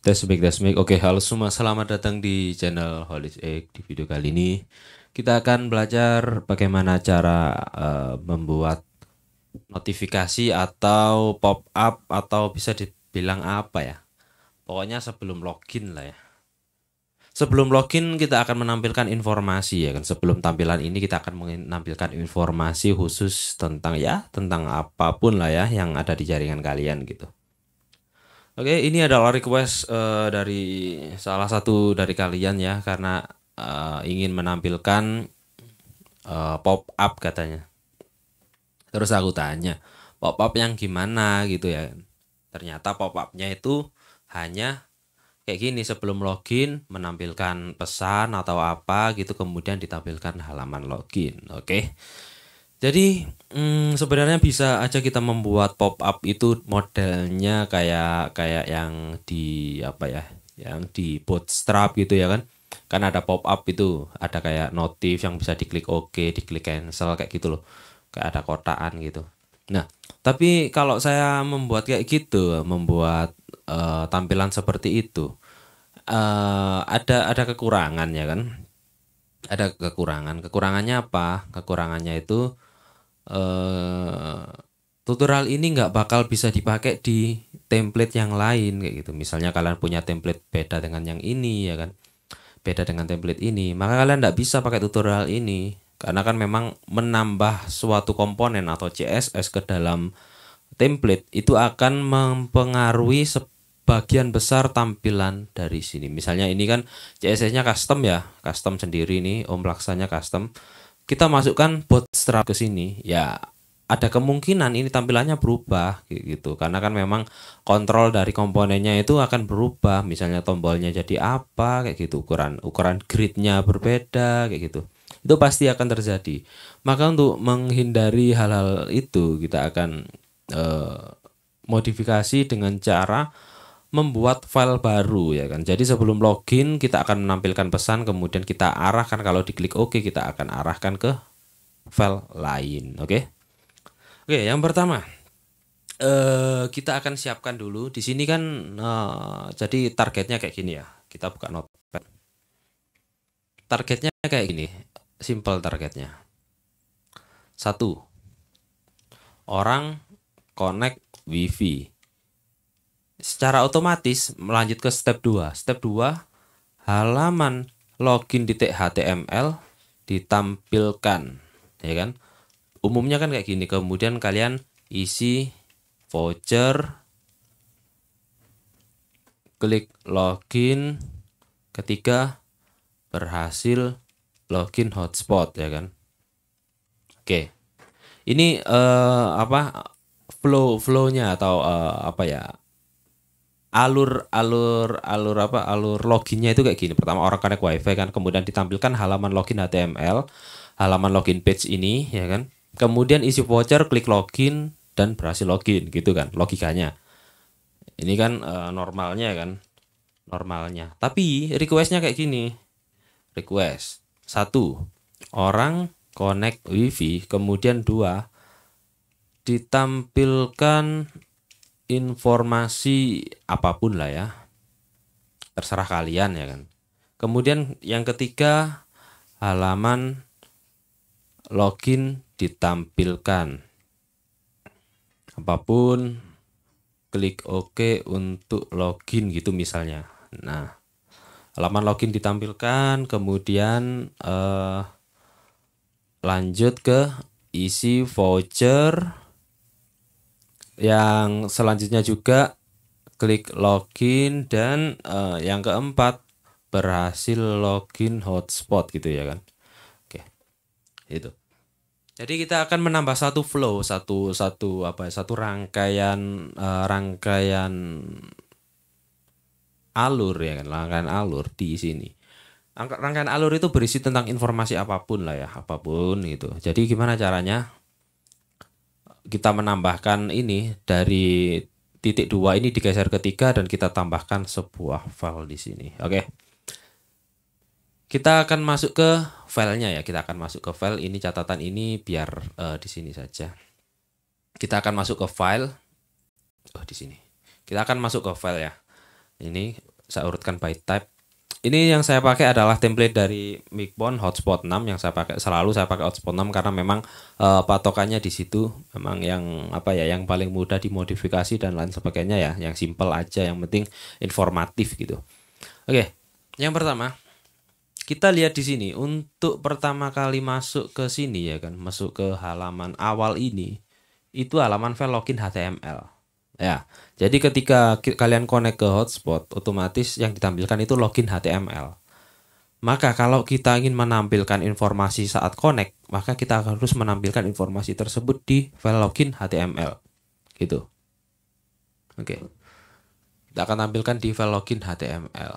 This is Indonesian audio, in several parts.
Tes mic, tes mic. Oke, halo semua. Selamat datang di channel Holis Egg. Di video kali ini kita akan belajar bagaimana cara membuat notifikasi atau pop up atau bisa dibilang apa ya. Pokoknya sebelum login lah ya. Sebelum login kita akan menampilkan informasi ya kan. Sebelum tampilan ini kita akan menampilkan informasi khusus tentang apapun lah ya yang ada di jaringan kalian gitu. Oke, ini adalah request dari salah satu dari kalian ya, karena ingin menampilkan pop up katanya. Terus aku tanya, pop up yang gimana gitu ya. Ternyata pop upnya itu hanya kayak gini, sebelum login menampilkan pesan atau apa gitu, kemudian ditampilkan halaman login. Oke. Jadi sebenarnya bisa aja kita membuat pop up itu modelnya kayak kayak yang di apa ya, yang di Bootstrap gitu ya kan. Kan ada pop up itu, ada kayak notif yang bisa diklik OK, diklik cancel kayak gitu loh. Kayak ada kotaan gitu. Nah, tapi kalau saya membuat kayak gitu, membuat tampilan seperti itu, ada kekurangan ya kan. Ada kekurangan. Kekurangannya apa? Kekurangannya itu eh, tutorial ini nggak bakal bisa dipakai di template yang lain kayak gitu. Misalnya kalian punya template beda dengan yang ini ya kan, beda dengan template ini, maka kalian nggak bisa pakai tutorial ini karena kan memang menambah suatu komponen atau CSS ke dalam template itu akan mempengaruhi sebagian besar tampilan dari sini. Misalnya ini kan CSS-nya custom ya, custom sendiri nih, Om Laksanya custom. Kita masukkan bootstrap ke sini, ya ada kemungkinan ini tampilannya berubah gitu. Karena kan memang kontrol dari komponennya itu akan berubah. Misalnya tombolnya jadi apa kayak gitu, ukuran gridnya berbeda kayak gitu. Itu pasti akan terjadi. Maka untuk menghindari hal-hal itu kita akan eh, modifikasi dengan cara membuat file baru ya kan. Jadi sebelum login kita akan menampilkan pesan, kemudian kita arahkan, kalau diklik OK kita akan arahkan ke file lain. Oke. Oke, yang pertama kita akan siapkan dulu. Di sini kan jadi targetnya kayak gini ya. Kita buka notepad. Targetnya kayak gini. Simple targetnya. Satu, orang connect WiFi. Secara otomatis melanjut ke step 2. Step 2, halaman login di HTML ditampilkan, ya kan? Umumnya kan kayak gini. Kemudian kalian isi voucher, klik login ketika berhasil login hotspot, ya kan? Oke. Ini flownya atau apa ya? Alur loginnya itu kayak gini. Pertama orang connect wifi kan, kemudian ditampilkan halaman login HTML, halaman login page ini ya kan. Kemudian isi voucher, klik login dan berhasil login gitu kan logikanya. Ini kan normalnya kan, normalnya. Tapi requestnya kayak gini. Request satu, orang connect wifi, kemudian dua, ditampilkan informasi apapun lah ya, terserah kalian ya kan. Kemudian yang ketiga, halaman login ditampilkan apapun, klik OK untuk login gitu misalnya. Nah, halaman login ditampilkan, kemudian lanjut ke isi voucher. Yang selanjutnya juga klik login dan yang keempat berhasil login hotspot gitu ya kan. Oke, itu. Jadi kita akan menambah satu flow, satu rangkaian alur ya kan, rangkaian alur di sini. Rangkaian alur itu berisi tentang informasi apapun lah ya, apapun gitu. Jadi gimana caranya? Kita menambahkan ini dari titik 2 ini digeser ke 3 dan kita tambahkan sebuah file di sini. Oke. Kita akan masuk ke filenya ya. Kita akan masuk ke file ini, catatan ini biar di sini saja. Kita akan masuk ke file. Oh, di sini. Kita akan masuk ke file ya. Ini saya urutkan by type. Ini yang saya pakai adalah template dari Micbone Hotspot 6 yang saya pakai selalu saya pakai Hotspot 6 karena memang patokannya di situ memang yang yang paling mudah dimodifikasi dan lain sebagainya ya, yang simple aja, yang penting informatif gitu. Oke, yang pertama kita lihat di sini untuk pertama kali masuk ke sini ya kan, masuk ke halaman awal ini itu halaman file login HTML. Ya, jadi ketika kalian connect ke hotspot, otomatis yang ditampilkan itu login HTML. Maka kalau kita ingin menampilkan informasi saat connect, maka kita harus menampilkan informasi tersebut di file login HTML. Gitu. Oke. Kita akan tampilkan di file login HTML.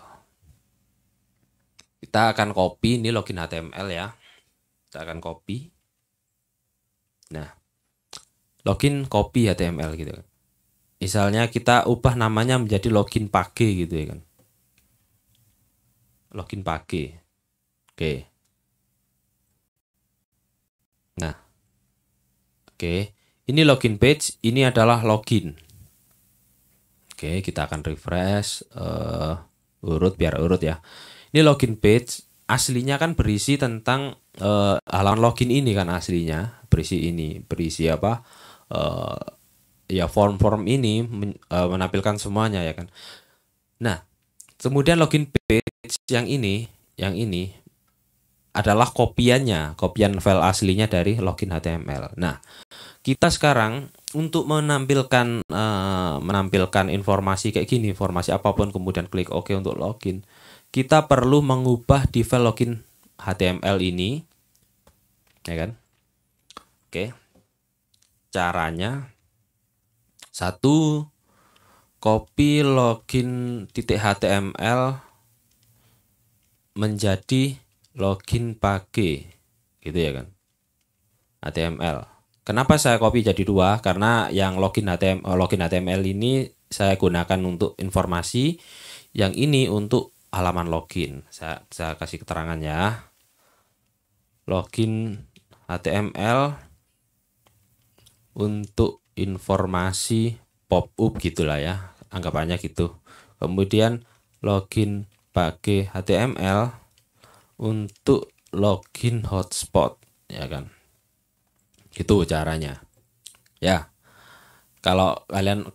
Kita akan copy ini login HTML ya. Kita akan copy. Nah, login copy HTML gitu kan. Misalnya kita ubah namanya menjadi login page gitu ya kan. Login page. Oke. Nah. Oke. Ini login page, ini adalah login. Oke, kita akan refresh urut biar urut ya. Ini login page aslinya kan berisi tentang halaman login ini kan aslinya, berisi apa? Ya form-form ini menampilkan semuanya ya kan. Nah, kemudian login page yang ini adalah kopian file aslinya dari login HTML. Nah, kita sekarang untuk menampilkan informasi kayak gini, informasi apapun kemudian klik OK untuk login, kita perlu mengubah di file login HTML ini, ya kan? Oke. Caranya satu, copy login .html menjadi login page gitu ya kan, HTML. Kenapa saya copy jadi dua? Karena yang login HTML ini saya gunakan untuk informasi, yang ini untuk halaman login. Saya kasih keterangan ya. Login HTML untuk informasi pop-up gitulah ya, anggapannya gitu. Kemudian login pakai HTML untuk login hotspot ya kan. Gitu caranya. Ya. Kalau kalian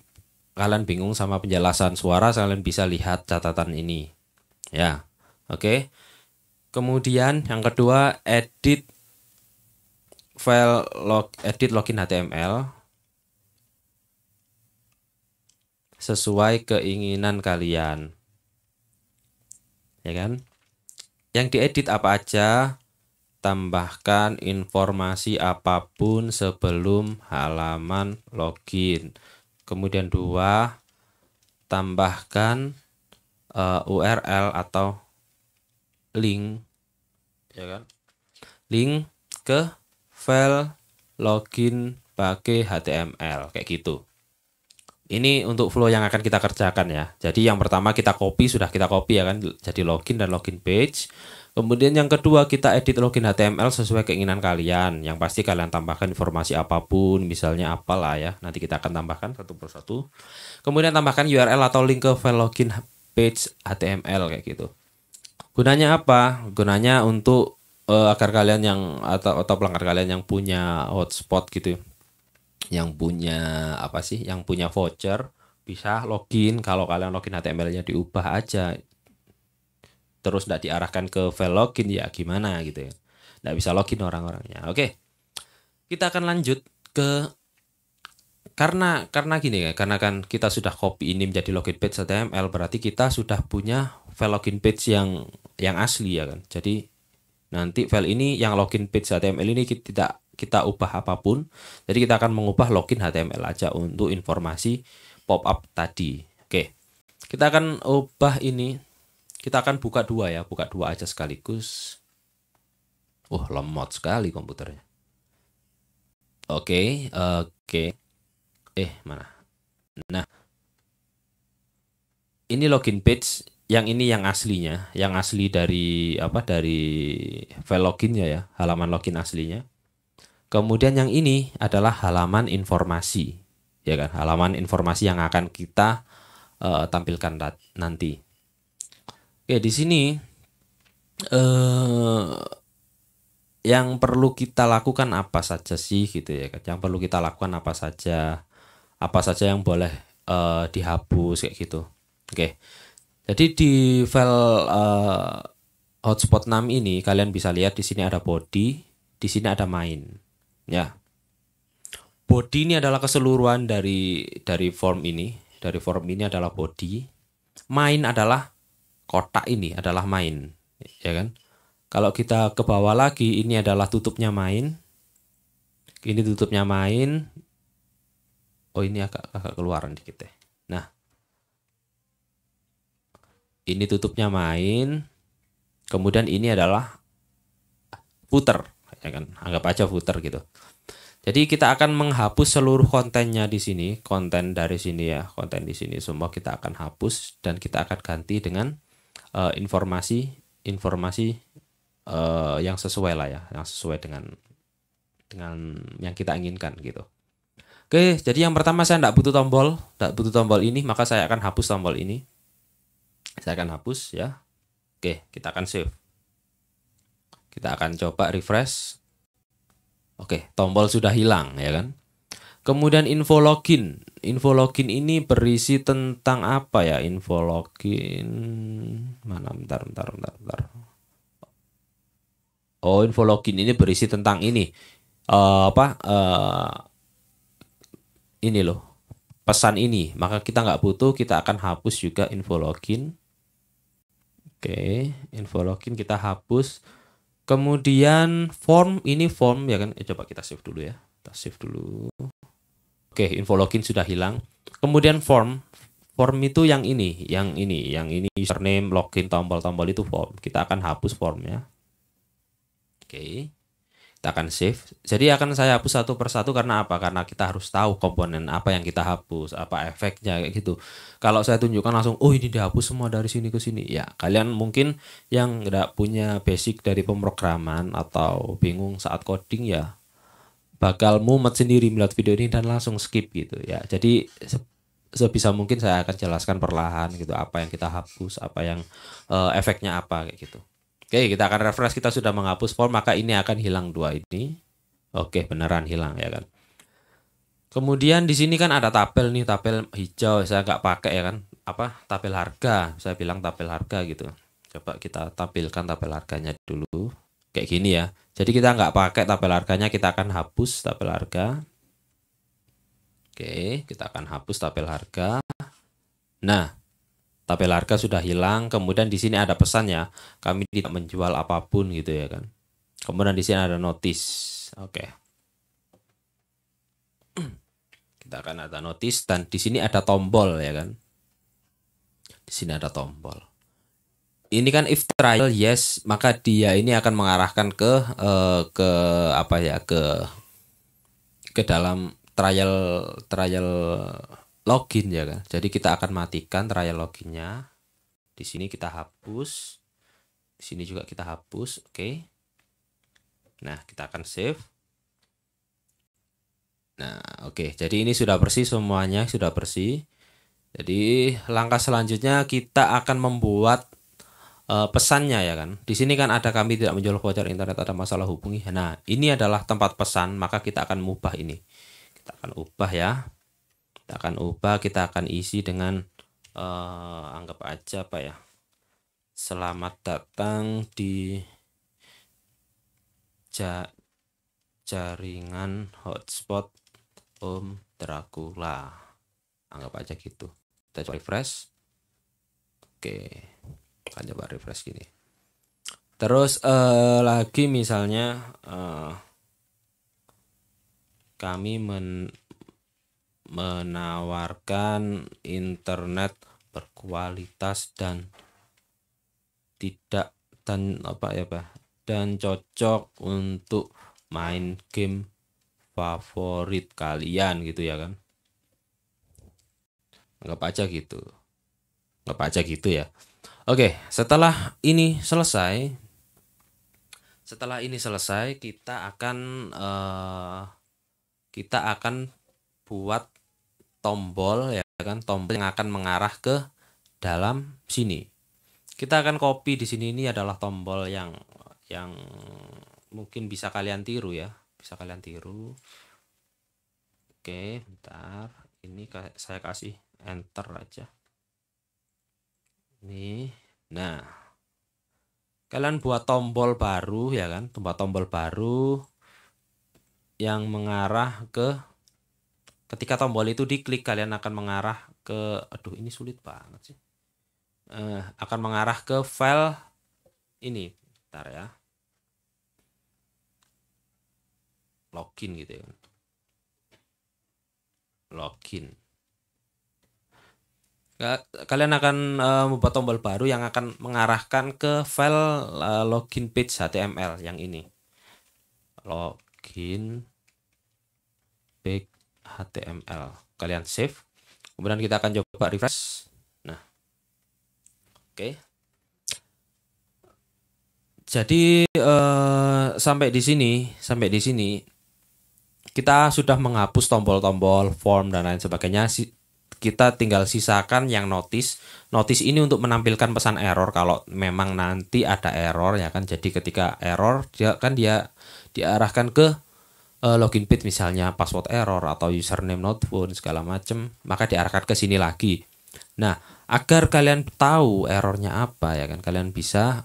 bingung sama penjelasan suara, kalian bisa lihat catatan ini. Ya. Oke. Kemudian yang kedua, edit login HTML sesuai keinginan kalian. Ya kan? Yang diedit apa aja? Tambahkan informasi apapun sebelum halaman login. Kemudian dua, tambahkan URL atau link, ya kan? Link ke file login pakai HTML kayak gitu. Ini untuk flow yang akan kita kerjakan ya. Jadi yang pertama sudah kita copy ya kan, jadi login dan login page. Kemudian yang kedua kita edit login HTML sesuai keinginan kalian. Yang pasti kalian tambahkan informasi apapun, misalnya apalah ya. Nanti kita akan tambahkan satu persatu. Kemudian tambahkan URL atau link ke file login page HTML kayak gitu. Gunanya apa? Gunanya untuk agar kalian atau pelanggan kalian yang punya hotspot gitu, yang punya yang punya voucher bisa login. Kalau kalian login HTML-nya diubah aja, terus tidak diarahkan ke file login ya gimana gitu ya, tidak bisa login orang-orangnya. Oke, kita akan lanjut ke karena gini ya, karena kan kita sudah copy ini menjadi login page HTML, berarti kita sudah punya file login page yang asli ya kan. Jadi nanti file ini yang login page HTML ini kita ubah apapun. Jadi kita akan mengubah login HTML aja untuk informasi pop up tadi. Oke, kita akan ubah ini. Kita akan buka dua aja sekaligus. Lemot sekali komputernya. Oke. Mana? Nah, ini login page, yang ini yang aslinya, yang asli dari file loginnya ya, halaman login aslinya. Kemudian yang ini adalah halaman informasi, ya kan, halaman informasi yang akan kita tampilkan nanti. Oke, di sini eh yang perlu kita lakukan apa saja sih gitu ya kan? Yang perlu kita lakukan apa saja? Apa saja yang boleh dihapus kayak gitu. Oke. Jadi di file hotspot 6 ini kalian bisa lihat di sini ada body, di sini ada main. Ya. Body ini adalah keseluruhan dari form ini. Dari form ini adalah body. Main adalah kotak ini adalah main, ya kan? Kalau kita ke bawah lagi, ini adalah tutupnya main. Ini tutupnya main. Oh, ini agak keluaran dikit deh. Nah, ini tutupnya main. Kemudian ini adalah footer, ya kan? Anggap aja footer gitu. Jadi kita akan menghapus seluruh kontennya di sini, konten dari sini ya, konten di sini semua kita akan hapus dan kita akan ganti dengan informasi yang sesuai lah ya, yang sesuai dengan yang kita inginkan gitu. Oke, jadi yang pertama saya tidak butuh tombol ini, maka saya akan hapus tombol ini. Saya akan hapus ya. Oke, kita akan save. Kita akan coba refresh. Oke, tombol sudah hilang ya kan. Kemudian info login. Info login ini berisi tentang apa ya? Info login mana? Bentar. Oh, info login ini berisi tentang ini. Apa? Ini loh. Pesan ini. Maka kita nggak butuh. Kita akan hapus juga info login. Oke, info login kita hapus. Kemudian form ini form ya kan. Coba kita save dulu ya. Kita save dulu. Oke, info login sudah hilang. Kemudian form itu yang ini username, login, tombol-tombol itu form. Kita akan hapus formnya. Oke. Kita akan save. Jadi akan saya hapus satu persatu karena apa? Karena kita harus tahu komponen apa yang kita hapus, apa efeknya kayak gitu. Kalau saya tunjukkan langsung, oh ini dihapus semua dari sini ke sini. Ya, kalian mungkin yang nggak punya basic dari pemrograman atau bingung saat coding ya bakal mumet sendiri melihat video ini dan langsung skip gitu ya. Jadi sebisa mungkin saya akan jelaskan perlahan gitu apa yang kita hapus, apa yang efeknya apa kayak gitu. Oke, kita akan refresh, kita sudah menghapus form, maka ini akan hilang dua ini. Oke, beneran hilang ya kan. Kemudian di sini kan ada tabel nih, tabel hijau, saya nggak pakai ya kan. Apa? Tabel harga, saya bilang tabel harga gitu. Coba kita tampilkan tabel harganya dulu. Kayak gini ya. Jadi kita nggak pakai tabel harganya, kita akan hapus tabel harga. Oke, kita akan hapus tabel harga. Nah, tabel harga sudah hilang. Kemudian di sini ada pesannya, kami tidak menjual apapun gitu ya kan. Kemudian di sini ada notice. Oke. Kita akan ada notice dan di sini ada tombol ya kan. Di sini ada tombol. Ini kan if trial yes, maka dia ini akan mengarahkan ke apa ya, ke dalam trial trial login ya kan. Jadi kita akan matikan trial loginnya. Di sini kita hapus. Di sini juga kita hapus. Oke. Nah, kita akan save. Nah, oke. Jadi ini sudah bersih semuanya, sudah bersih. Jadi langkah selanjutnya kita akan membuat pesannya ya kan. Di sini kan ada kami tidak menjual voucher internet, ada masalah hubungi. Nah, ini adalah tempat pesan, maka kita akan mengubah ini. Kita akan ubah ya. Kita akan ubah, kita akan isi dengan anggap aja apa ya? Selamat datang di jaringan hotspot Om Dracula. Anggap aja gitu. Kita coba refresh. Oke. Kita coba refresh gini. Terus lagi misalnya kami menawarkan internet berkualitas dan tidak dan apa ya Pak, dan cocok untuk main game favorit kalian gitu ya kan. Anggap aja gitu. Anggap aja gitu ya. Oke, setelah ini selesai kita akan buat tombol ya kan, tombol yang akan mengarah ke dalam sini. Kita akan copy di sini, ini adalah tombol yang mungkin bisa kalian tiru ya, bisa kalian tiru. Oke, bentar. Ini saya kasih enter aja. Nih. Nah, kalian buat tombol baru ya kan, tombol baru yang mengarah ke, ketika tombol itu diklik kalian akan mengarah ke, aduh ini sulit banget sih. Akan mengarah ke file ini. Bentar ya. Login gitu ya. Login. Kalian akan membuat tombol baru yang akan mengarahkan ke file login page HTML yang ini. Login page HTML. Kalian save. Kemudian kita akan coba refresh. Nah, oke. Jadi sampai di sini kita sudah menghapus tombol-tombol form dan lain sebagainya. Kita tinggal sisakan yang notice. Notice ini untuk menampilkan pesan error kalau memang nanti ada error ya kan. Jadi ketika error dia diarahkan ke login page, misalnya password error atau username not found segala macam, maka diarahkan ke sini lagi. Nah, agar kalian tahu errornya apa ya kan, kalian bisa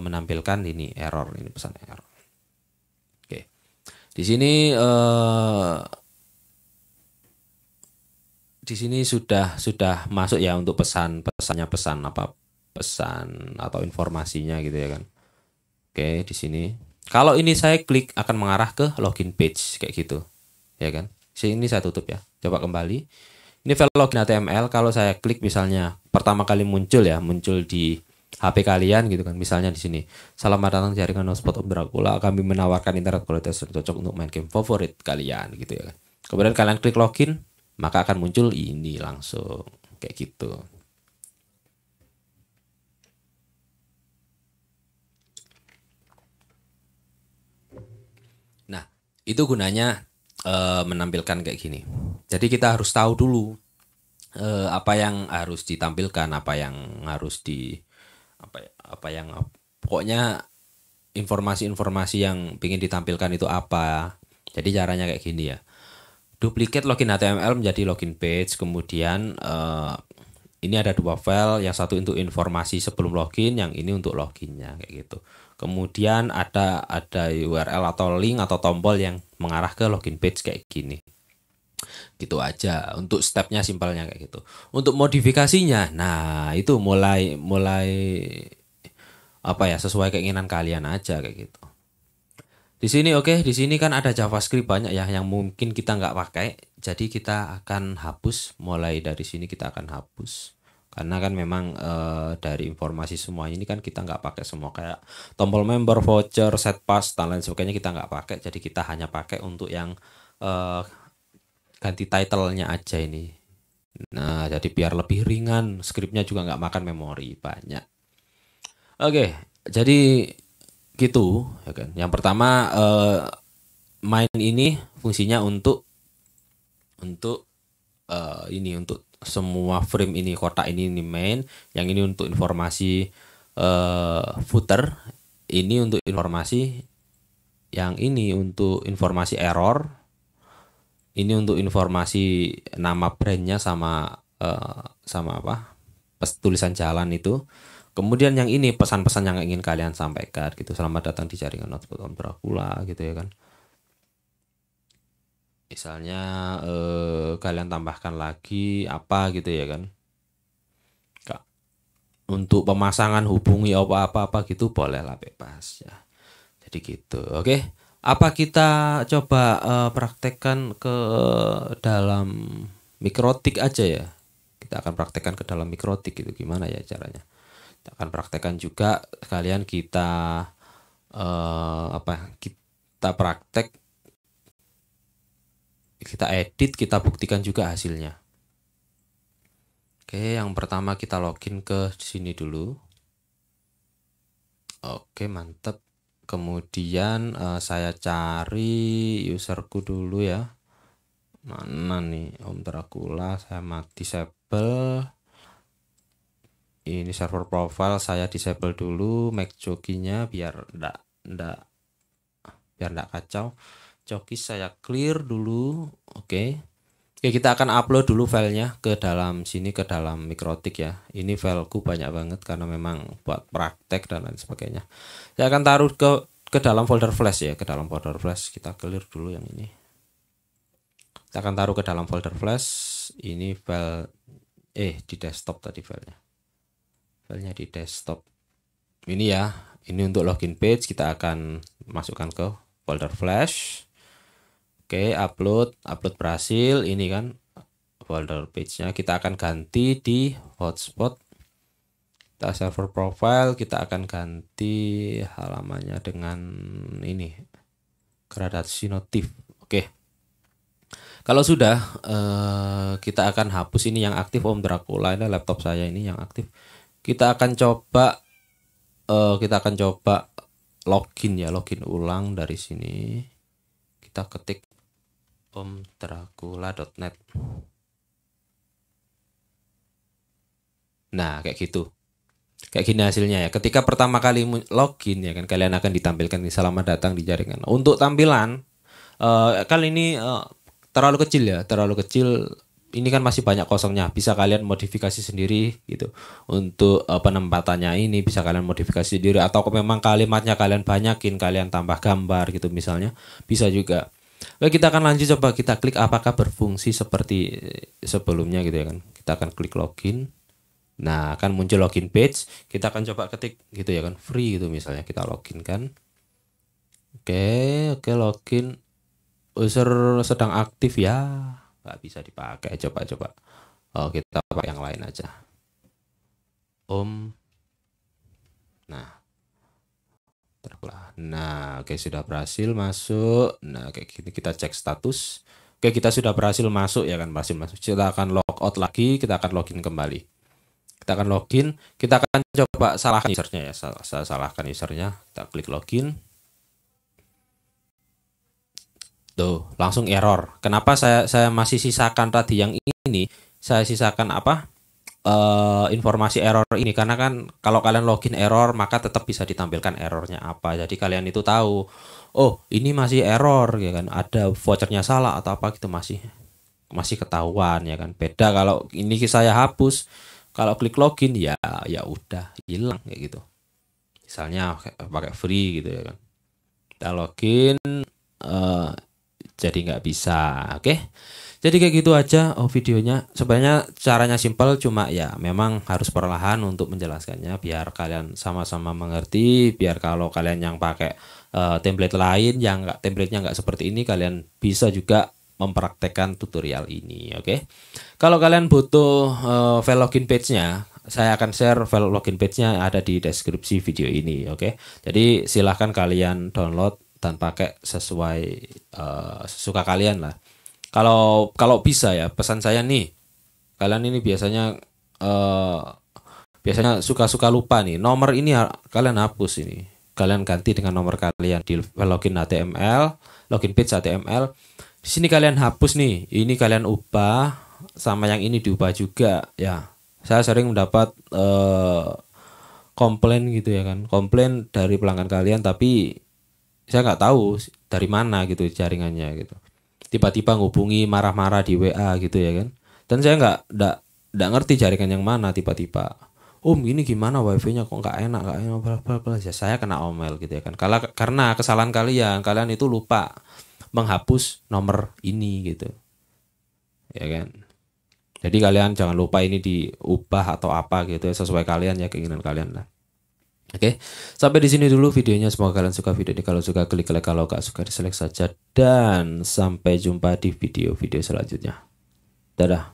menampilkan ini error, ini pesan error. Oke. Di sini sudah masuk ya untuk pesan atau informasinya gitu ya kan. Oke, di sini. Kalau ini saya klik akan mengarah ke login page kayak gitu. Ya kan? Sini saya tutup ya. Coba kembali. Ini file login HTML, kalau saya klik misalnya pertama kali muncul di HP kalian gitu kan. Misalnya di sini. Selamat datang di jaringan hotspot Om Dracula. Kami menawarkan internet kualitas cocok untuk main game favorit kalian gitu ya kan. Kemudian kalian klik login, maka akan muncul ini langsung kayak gitu. Nah, itu gunanya menampilkan kayak gini. Jadi kita harus tahu dulu apa yang harus ditampilkan, apa yang harus pokoknya informasi-informasi yang ingin ditampilkan itu apa. Jadi caranya kayak gini ya. Duplicate login HTML menjadi login page, kemudian ini ada dua file, yang satu untuk informasi sebelum login, yang ini untuk loginnya kayak gitu. Kemudian ada URL atau link atau tombol yang mengarah ke login page kayak gini. Gitu aja untuk stepnya, simpelnya kayak gitu. Untuk modifikasinya, nah itu mulai apa ya, sesuai keinginan kalian aja kayak gitu. Di sini di sini kan ada JavaScript banyak ya yang mungkin kita nggak pakai, jadi kita akan hapus. Mulai dari sini kita akan hapus karena kan memang dari informasi semua ini kan kita nggak pakai semua, kayak tombol member, voucher, set pass dan lain sebagainya kita nggak pakai, jadi kita hanya pakai untuk yang ganti title-nya aja ini. Nah, jadi biar lebih ringan, skripnya juga nggak makan memori banyak. Oke, jadi gitu ya kan. Yang pertama main ini fungsinya untuk ini untuk semua frame ini, kotak ini main, yang ini untuk informasi footer, ini untuk informasi, yang ini untuk informasi error, ini untuk informasi nama brandnya sama apa tulisan jalan itu. Kemudian yang ini pesan-pesan yang ingin kalian sampaikan gitu. Selamat datang di jaringan hotspot Om Dracula gitu ya kan. Misalnya kalian tambahkan lagi apa gitu ya kan. Untuk pemasangan hubungi apa-apa gitu boleh lah, bebas ya. Jadi gitu. Oke. Apa kita coba praktekkan ke dalam mikrotik aja ya. Kita akan praktekkan ke dalam mikrotik itu gimana ya caranya. Kita akan praktekkan juga sekalian kita kita praktek, kita edit, kita buktikan juga hasilnya. Oke, yang pertama kita login ke sini dulu. Oke, mantap. Kemudian saya cari userku dulu ya. Mana nih Om Dracula, saya mati disable. Ini server profile saya disable dulu, make jokinya biar ndak kacau. Joki saya clear dulu. Oke. Oke, kita akan upload dulu filenya ke dalam sini, ke dalam Mikrotik ya. Ini fileku banyak banget karena memang buat praktek dan lain sebagainya. Saya akan taruh ke dalam folder flash ya, ke dalam folder flash. Kita clear dulu yang ini. Kita akan taruh ke dalam folder flash. Ini file di desktop tadi filenya. Filenya di desktop. Ini ya, ini untuk login page kita akan masukkan ke folder flash. Oke, upload berhasil. Ini kan folder page-nya, kita akan ganti di hotspot. Kita server profile, kita akan ganti halamannya dengan ini gradasi notif. Oke. Kalau sudah kita akan hapus ini yang aktif Om Dracula. Ini laptop saya ini yang aktif. Kita akan coba login ya, login ulang dari sini. Kita ketik omdracula.net. Nah, kayak gitu. Kayak gini hasilnya ya. Ketika pertama kali login ya kan, kalian akan ditampilkan nih, selamat datang di jaringan. Untuk tampilan kali ini terlalu kecil ya, terlalu kecil. Ini kan masih banyak kosongnya, bisa kalian modifikasi sendiri gitu. Untuk penempatannya ini bisa kalian modifikasi sendiri, atau memang kalimatnya kalian banyakin, kalian tambah gambar gitu misalnya, bisa juga. Oke, kita akan lanjut, coba kita klik apakah berfungsi seperti sebelumnya gitu ya kan. Kita akan klik login. Nah, akan muncul login page. Kita akan coba ketik gitu ya kan, free gitu misalnya, kita login kan. Oke, login. User sedang aktif ya. Nggak bisa dipakai, coba. Oh, kita pakai yang lain aja. Nah, oke, sudah berhasil masuk. Nah, kayak gini kita cek status. Oke, kita sudah berhasil masuk ya kan, berhasil masuk. Kita akan logout lagi, kita akan login kembali. Kita akan login, kita akan coba salahkan usernya ya. Saya salahkan usernya. Kita klik login. Tuh, langsung error. Kenapa saya masih sisakan tadi yang ini? Saya sisakan apa? Informasi error ini, karena kan kalau kalian login error maka tetap bisa ditampilkan errornya apa. Jadi kalian itu tahu, oh ini masih error ya kan, ada vouchernya salah atau apa gitu, masih ketahuan ya kan. Beda kalau ini saya hapus, kalau klik login ya udah hilang kayak gitu. Misalnya pakai free gitu ya kan, kita login jadi nggak bisa. Oke. Jadi kayak gitu aja videonya. Sebenarnya caranya simpel, cuma ya memang harus perlahan untuk menjelaskannya biar kalian sama-sama mengerti. Biar kalau kalian yang pakai template lain yang templatenya nggak seperti ini, kalian bisa juga mempraktekkan tutorial ini. Oke. Kalau kalian butuh file login page-nya, saya akan share file login page-nya ada di deskripsi video ini. Oke. Jadi silahkan kalian download dan pakai sesuai sesuka kalian lah. Kalau bisa ya, pesan saya nih, kalian ini biasanya suka lupa nih, nomor ini kalian hapus ini, kalian ganti dengan nomor kalian di login HTML, login page HTML. Di sini kalian hapus nih, ini kalian ubah, sama yang ini diubah juga ya. Saya sering mendapat komplain gitu ya kan, komplain dari pelanggan kalian, tapi saya nggak tahu dari mana gitu jaringannya gitu. Tiba-tiba ngubungi marah-marah di WA gitu ya kan. Dan saya nggak ngerti jaringan yang mana, tiba-tiba, ini gimana wifi-nya kok nggak enak bla. Ya, saya kena omel gitu ya kan. Karena kesalahan kalian itu lupa menghapus nomor ini gitu. Ya kan. Jadi kalian jangan lupa ini diubah atau apa gitu ya, sesuai kalian ya, keinginan kalian lah. Oke, sampai di sini dulu videonya. Semoga kalian suka video ini. Kalau suka klik like, kalau gak suka dislike saja. Dan sampai jumpa di video-video selanjutnya. Dadah.